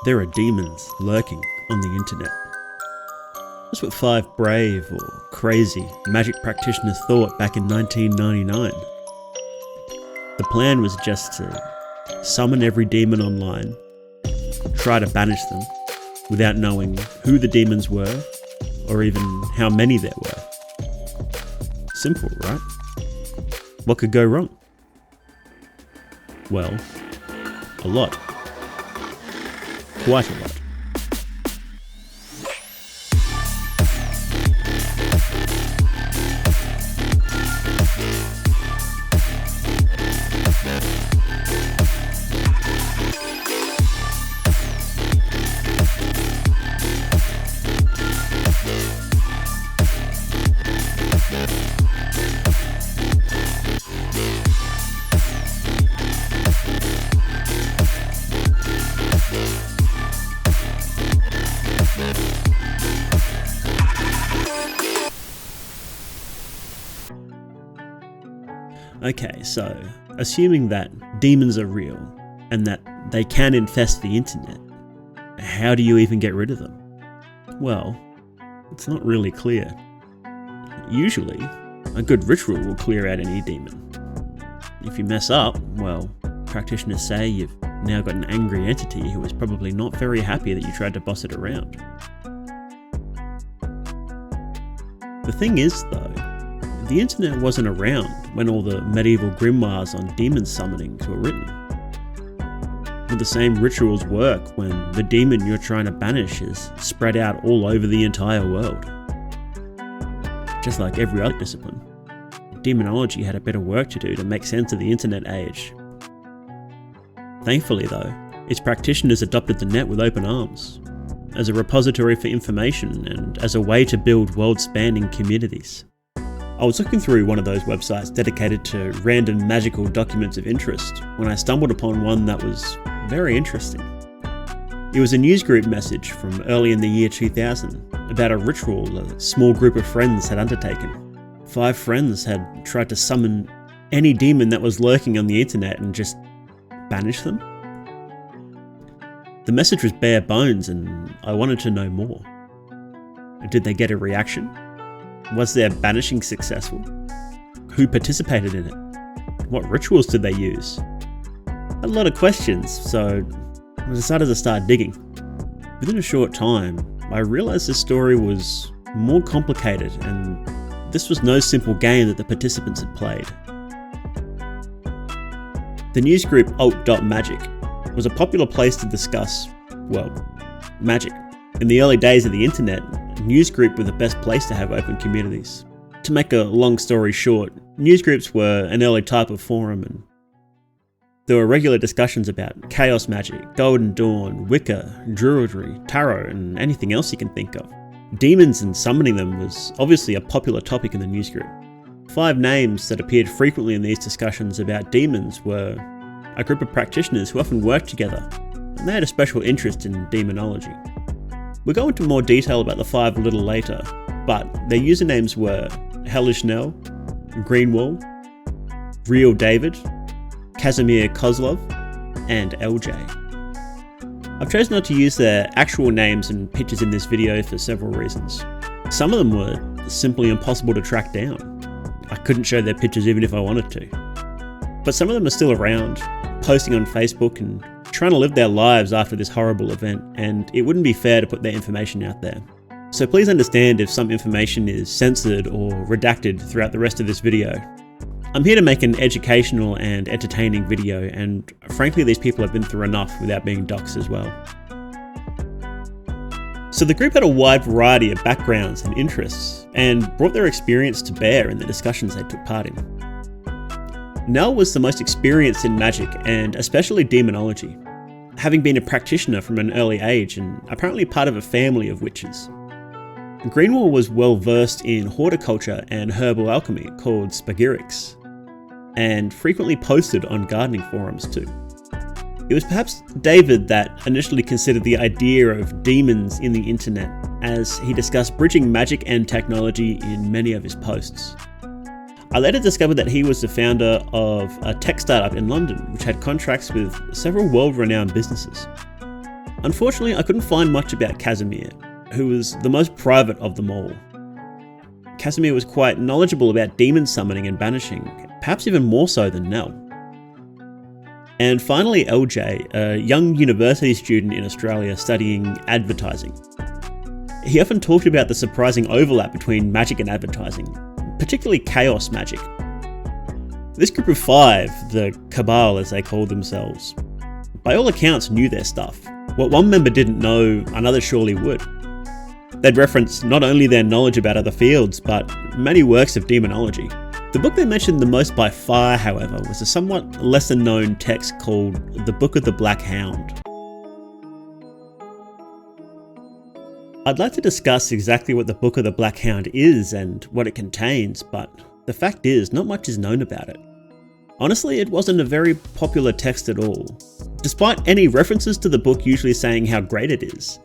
There are demons lurking on the internet. That's what 5 brave or crazy magic practitioners thought back in 1999. The plan was just to summon every demon online, try to banish them without knowing who the demons were or even how many there were. Simple, right? What could go wrong? Well, a lot. Quite a lot. Okay, so assuming that demons are real and that they can infest the internet, how do you even get rid of them? Well, it's not really clear. Usually, a good ritual will clear out any demon. If you mess up, well, practitioners say you've now got an angry entity who is probably not very happy that you tried to boss it around. The thing is, though, the internet wasn't around when all the medieval grimoires on demon summonings were written. Would the same rituals work when the demon you're trying to banish is spread out all over the entire world? Just like every other discipline, demonology had a bit of work to do to make sense of the internet age. Thankfully though, its practitioners adopted the net with open arms, as a repository for information and as a way to build world-spanning communities. I was looking through one of those websites dedicated to random magical documents of interest when I stumbled upon one that was very interesting. It was a newsgroup message from early in the year 2000 about a ritual a small group of friends had undertaken. 5 friends had tried to summon any demon that was lurking on the internet and just banish them. The message was bare bones and I wanted to know more. Did they get a reaction? Was their banishing successful? Who participated in it? What rituals did they use? A lot of questions, so I decided to start digging. Within a short time, I realised this story was more complicated and this was no simple game that the participants had played. The newsgroup alt.magic was a popular place to discuss, well, magic. In the early days of the internet, newsgroups were the best place to have open communities. To make a long story short, newsgroups were an early type of forum and there were regular discussions about chaos magic, Golden Dawn, Wicca, Druidry, tarot and anything else you can think of. Demons and summoning them was obviously a popular topic in the newsgroup. 5 names that appeared frequently in these discussions about demons were a group of practitioners who often worked together and they had a special interest in demonology. We'll go into more detail about the 5 a little later, but their usernames were Hellish Nell, Greenwall, Real David, Casimir Kozlov, and LJ. I've chosen not to use their actual names and pictures in this video for several reasons. Some of them were simply impossible to track down. I couldn't show their pictures even if I wanted to. But some of them are still around, posting on Facebook and trying to live their lives after this horrible event, and it wouldn't be fair to put their information out there. So please understand if some information is censored or redacted throughout the rest of this video. I'm here to make an educational and entertaining video, and frankly these people have been through enough without being doxxed as well. So the group had a wide variety of backgrounds and interests, and brought their experience to bear in the discussions they took part in. Nell was the most experienced in magic and especially demonology, having been a practitioner from an early age and apparently part of a family of witches. Greenwall was well versed in horticulture and herbal alchemy called spagyrics, and frequently posted on gardening forums too. It was perhaps David that initially considered the idea of demons in the internet, as he discussed bridging magic and technology in many of his posts. I later discovered that he was the founder of a tech startup in London which had contracts with several world-renowned businesses. Unfortunately, I couldn't find much about Casimir, who was the most private of them all. Casimir was quite knowledgeable about demon summoning and banishing, perhaps even more so than Nell. And finally, LJ, a young university student in Australia studying advertising. He often talked about the surprising overlap between magic and advertising, particularly chaos magic. This group of 5, the cabal as they called themselves, by all accounts knew their stuff. What one member didn't know, another surely would. They'd reference not only their knowledge about other fields, but many works of demonology. The book they mentioned the most by far, however, was a somewhat lesser known text called The Book of the Black Hound. I'd like to discuss exactly what the Book of the Black Hound is and what it contains, but the fact is, not much is known about it. Honestly, it wasn't a very popular text at all, despite any references to the book usually saying how great it is.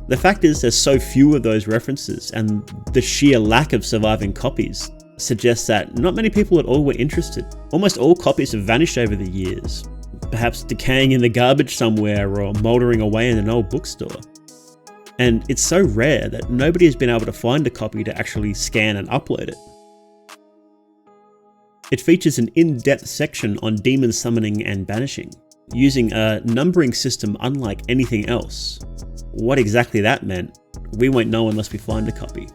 The fact is, there's so few of those references, and the sheer lack of surviving copies suggests that not many people at all were interested. Almost all copies have vanished over the years, perhaps decaying in the garbage somewhere or mouldering away in an old bookstore. And it's so rare that nobody has been able to find a copy to actually scan and upload it. It features an in-depth section on demon summoning and banishing, using a numbering system unlike anything else. What exactly that meant, we won't know unless we find a copy.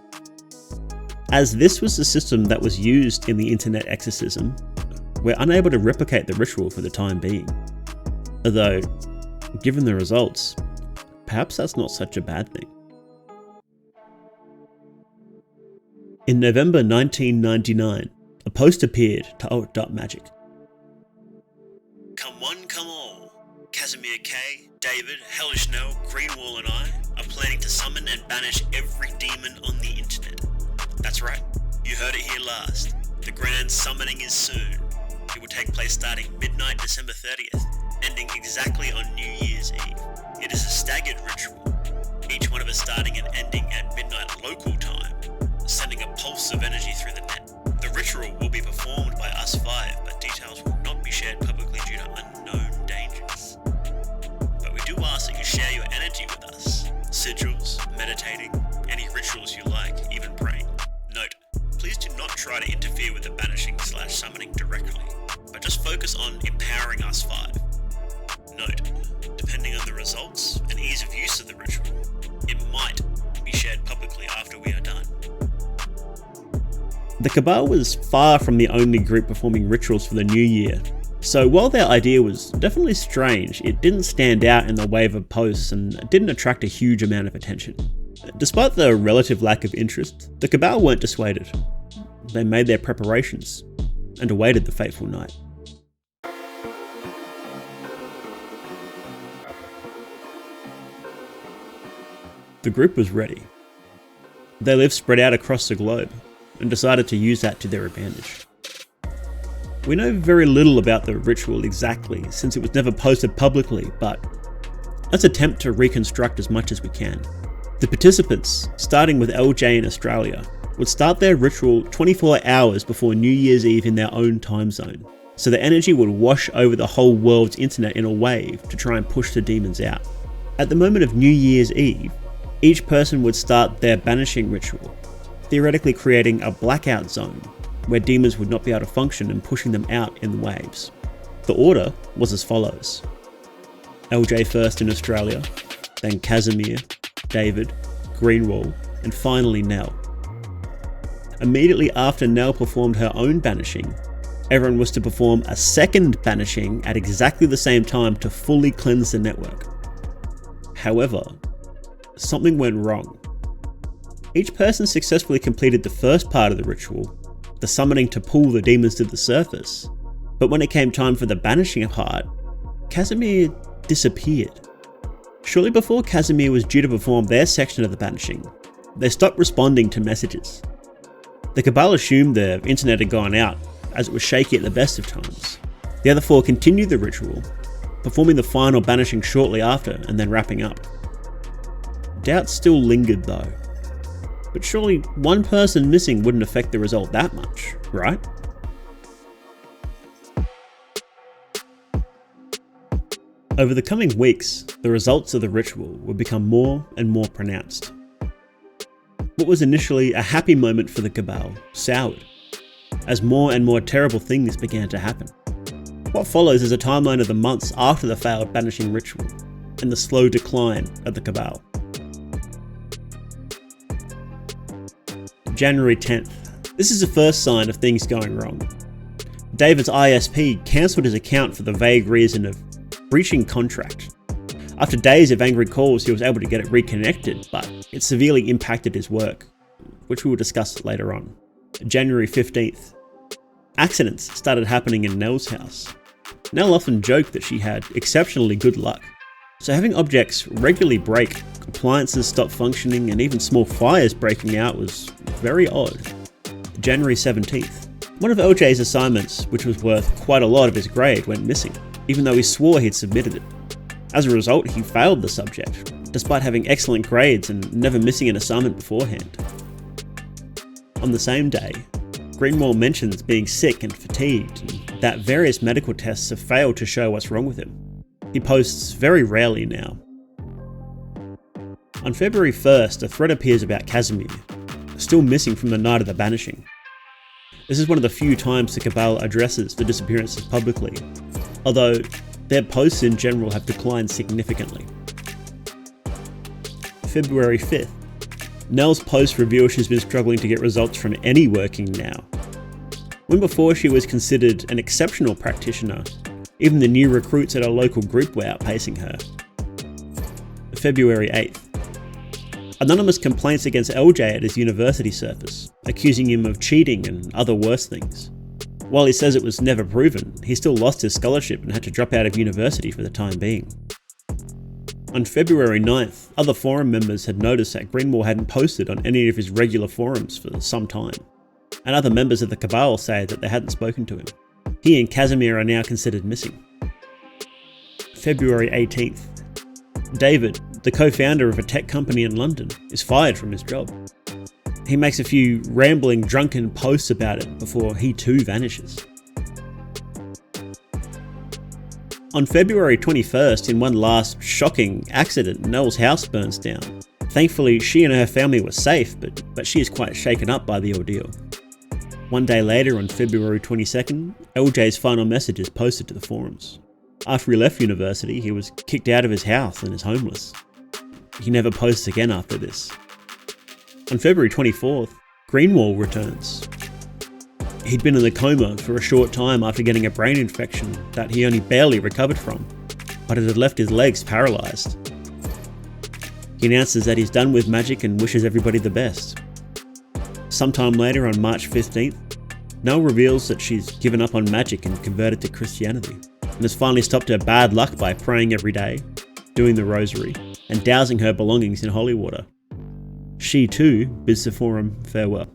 As this was the system that was used in the internet exorcism, we're unable to replicate the ritual for the time being. Although, given the results, perhaps that's not such a bad thing. In November 1999, a post appeared to alt.magic. Come one, come all. Casimir K, David, Hellish Nell, Greenwall and I are planning to summon and banish every demon on the internet. That's right, you heard it here last. The grand summoning is soon. It will take place starting midnight December 30th, ending exactly on New Year's Eve. It is a staggered ritual, each one of us starting and ending at midnight local time, sending a pulse of energy through the net. The ritual will be performed by us 5, but details will not be shared publicly due to unknown dangers. But we do ask that you share your energy with us. Sigils, meditating, any rituals you like, even praying. Note, please do not try to interfere with the banishing/summoning directly, but just focus on empowering us 5. Note, depending on the results and ease of use of the ritual, it might be shared publicly after we are done. The Cabal was far from the only group performing rituals for the new year, so while their idea was definitely strange, it didn't stand out in the wave of posts and didn't attract a huge amount of attention. Despite the relative lack of interest, the Cabal weren't dissuaded. They made their preparations and awaited the fateful night. The group was ready. They lived spread out across the globe and decided to use that to their advantage. We know very little about the ritual exactly, since it was never posted publicly, but let's attempt to reconstruct as much as we can. The participants, starting with LJ in Australia, would start their ritual 24 hours before New Year's Eve in their own time zone, so the energy would wash over the whole world's internet in a wave to try and push the demons out. At the moment of New Year's Eve, each person would start their banishing ritual, theoretically creating a blackout zone where demons would not be able to function and pushing them out in the waves. The order was as follows: LJ first in Australia, then Casimir, David, Greenwall, and finally Nell. Immediately after Nell performed her own banishing, everyone was to perform a second banishing at exactly the same time to fully cleanse the network. However, something went wrong. Each person successfully completed the first part of the ritual, the summoning to pull the demons to the surface, but when it came time for the banishing part, Casimir disappeared. Shortly before Casimir was due to perform their section of the banishing, they stopped responding to messages. The Cabal assumed the internet had gone out, as it was shaky at the best of times. The other 4 continued the ritual, performing the final banishing shortly after and then wrapping up. Doubt still lingered though. But surely one person missing wouldn't affect the result that much, right? Over the coming weeks, the results of the ritual would become more and more pronounced. What was initially a happy moment for the cabal soured, as more and more terrible things began to happen. What follows is a timeline of the months after the failed banishing ritual, and the slow decline of the cabal. January 10th. This is the first sign of things going wrong. David's ISP cancelled his account for the vague reason of breaching contract. After days of angry calls, he was able to get it reconnected, but it severely impacted his work, which we will discuss later on. January 15th. Accidents started happening in Nell's house. Nell often joked that she had exceptionally good luck, so having objects regularly break, appliances stop functioning, and even small fires breaking out was very odd. January 17th. One of LJ's assignments, which was worth quite a lot of his grade, went missing, even though he swore he'd submitted it. As a result, he failed the subject, despite having excellent grades and never missing an assignment beforehand. On the same day, Greenwald mentions being sick and fatigued, and that various medical tests have failed to show what's wrong with him. He posts very rarely now. On February 1st, a thread appears about Casimir, still missing from the night of the banishing. This is one of the few times the cabal addresses the disappearances publicly, although their posts in general have declined significantly. February 5th. Nell's posts reveal she's been struggling to get results from any working now. When before she was considered an exceptional practitioner, even the new recruits at our local group were outpacing her. February 8th. Anonymous complaints against LJ at his university surface, accusing him of cheating and other worse things. While he says it was never proven, he still lost his scholarship and had to drop out of university for the time being. On February 9th, other forum members had noticed that Greenwald hadn't posted on any of his regular forums for some time, and other members of the cabal say that they hadn't spoken to him. He and Casimir are now considered missing. February 18th. David, the co-founder of a tech company in London, is fired from his job. He makes a few rambling, drunken posts about it before he too vanishes. On February 21st, in one last shocking accident, Nell's house burns down. Thankfully, she and her family were safe, but she is quite shaken up by the ordeal. One day later, on February 22nd, LJ's final message is posted to the forums. After he left university, he was kicked out of his house and is homeless. He never posts again after this. On February 24th, Greenwald returns. He'd been in a coma for a short time after getting a brain infection that he only barely recovered from, but it had left his legs paralysed. He announces that he's done with magic and wishes everybody the best. Sometime later, on March 15th, Nell reveals that she's given up on magic and converted to Christianity, and has finally stopped her bad luck by praying every day, doing the rosary, and dousing her belongings in holy water. She too bids the forum farewell.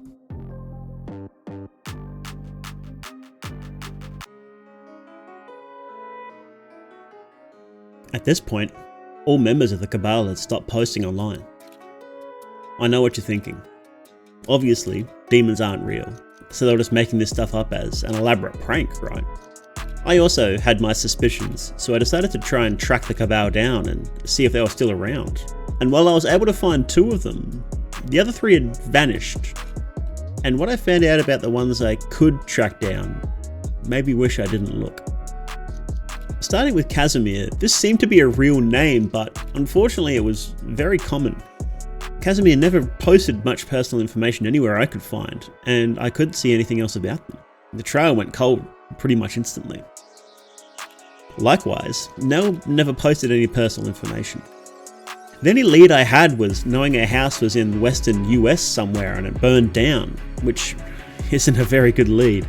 At this point, all members of the cabal had stopped posting online. I know what you're thinking. Obviously, demons aren't real, so they're just making this stuff up as an elaborate prank, right? I also had my suspicions, so I decided to try and track the cabal down and see if they were still around. And while I was able to find 2 of them, the other 3 had vanished. And what I found out about the ones I could track down made me wish I didn't look. Starting with Casimir, this seemed to be a real name, but unfortunately it was very common. Casimir never posted much personal information anywhere I could find, and I couldn't see anything else about them. The trail went cold pretty much instantly. Likewise, Nell never posted any personal information. The only lead I had was knowing her house was in western US somewhere and it burned down, which isn't a very good lead.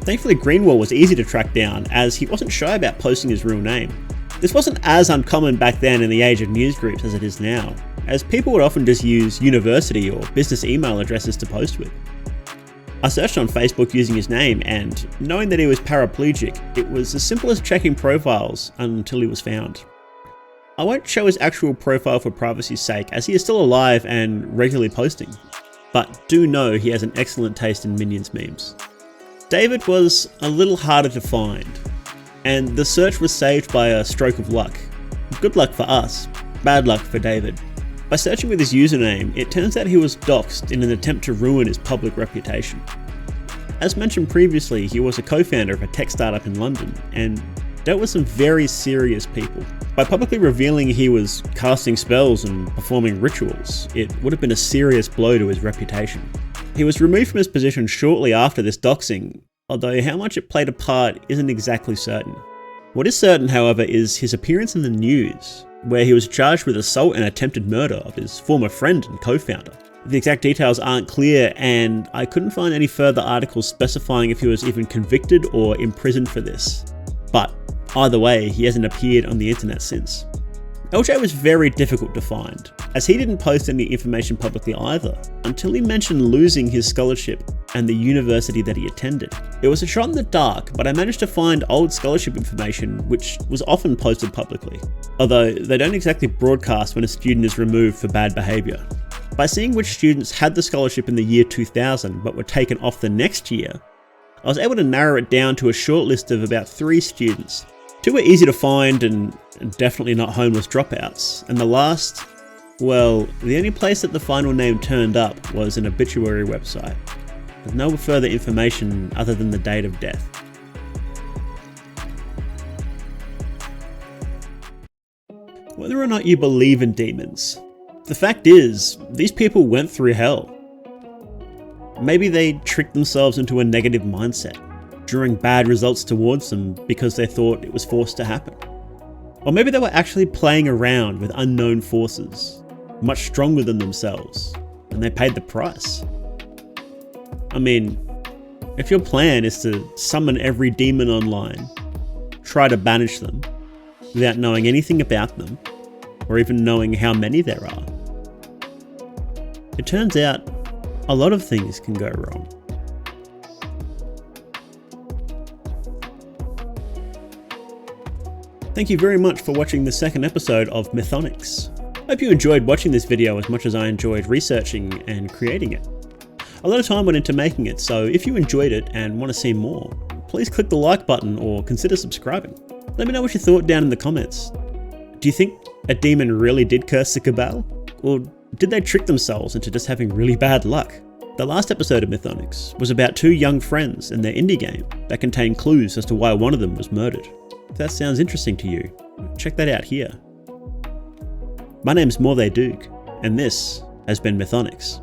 Thankfully, Greenwald was easy to track down, as he wasn't shy about posting his real name. This wasn't as uncommon back then in the age of newsgroups as it is now, as people would often just use university or business email addresses to post with. I searched on Facebook using his name, and knowing that he was paraplegic, it was as simple as checking profiles until he was found. I won't show his actual profile for privacy's sake, as he is still alive and regularly posting, but do know he has an excellent taste in Minions memes. David was a little harder to find, and the search was saved by a stroke of luck. Good luck for us, bad luck for David. By searching with his username, it turns out he was doxxed in an attempt to ruin his public reputation. As mentioned previously, he was a co-founder of a tech startup in London and dealt with some very serious people. By publicly revealing he was casting spells and performing rituals, it would have been a serious blow to his reputation. He was removed from his position shortly after this doxing, although how much it played a part isn't exactly certain. What is certain, however, is his appearance in the news, where he was charged with assault and attempted murder of his former friend and co-founder. The exact details aren't clear, and I couldn't find any further articles specifying if he was even convicted or imprisoned for this. But either way, he hasn't appeared on the internet since. LJ was very difficult to find, as he didn't post any information publicly either, until he mentioned losing his scholarship and the university that he attended. It was a shot in the dark, but I managed to find old scholarship information which was often posted publicly, although they don't exactly broadcast when a student is removed for bad behaviour. By seeing which students had the scholarship in the year 2000 but were taken off the next year, I was able to narrow it down to a short list of about 3 students. 2 were easy to find and definitely not homeless dropouts, and the last, well, the only place that the final name turned up was an obituary website, with no further information other than the date of death. Whether or not you believe in demons, the fact is, these people went through hell. Maybe they tricked themselves into a negative mindset, drawing bad results towards them because they thought it was forced to happen. Or maybe they were actually playing around with unknown forces, much stronger than themselves, and they paid the price. I mean, if your plan is to summon every demon online, try to banish them, without knowing anything about them, or even knowing how many there are, it turns out a lot of things can go wrong. Thank you very much for watching the second episode of MYTHONICS. Hope you enjoyed watching this video as much as I enjoyed researching and creating it. A lot of time went into making it, so if you enjoyed it and want to see more, please click the like button or consider subscribing. Let me know what you thought down in the comments. Do you think a demon really did curse the cabal? Or did they trick themselves into just having really bad luck? The last episode of MYTHONICS was about 2 young friends and their indie game that contained clues as to why one of them was murdered. If that sounds interesting to you, check that out here. My name's MYTHONICS, and this has been MYTHONICS.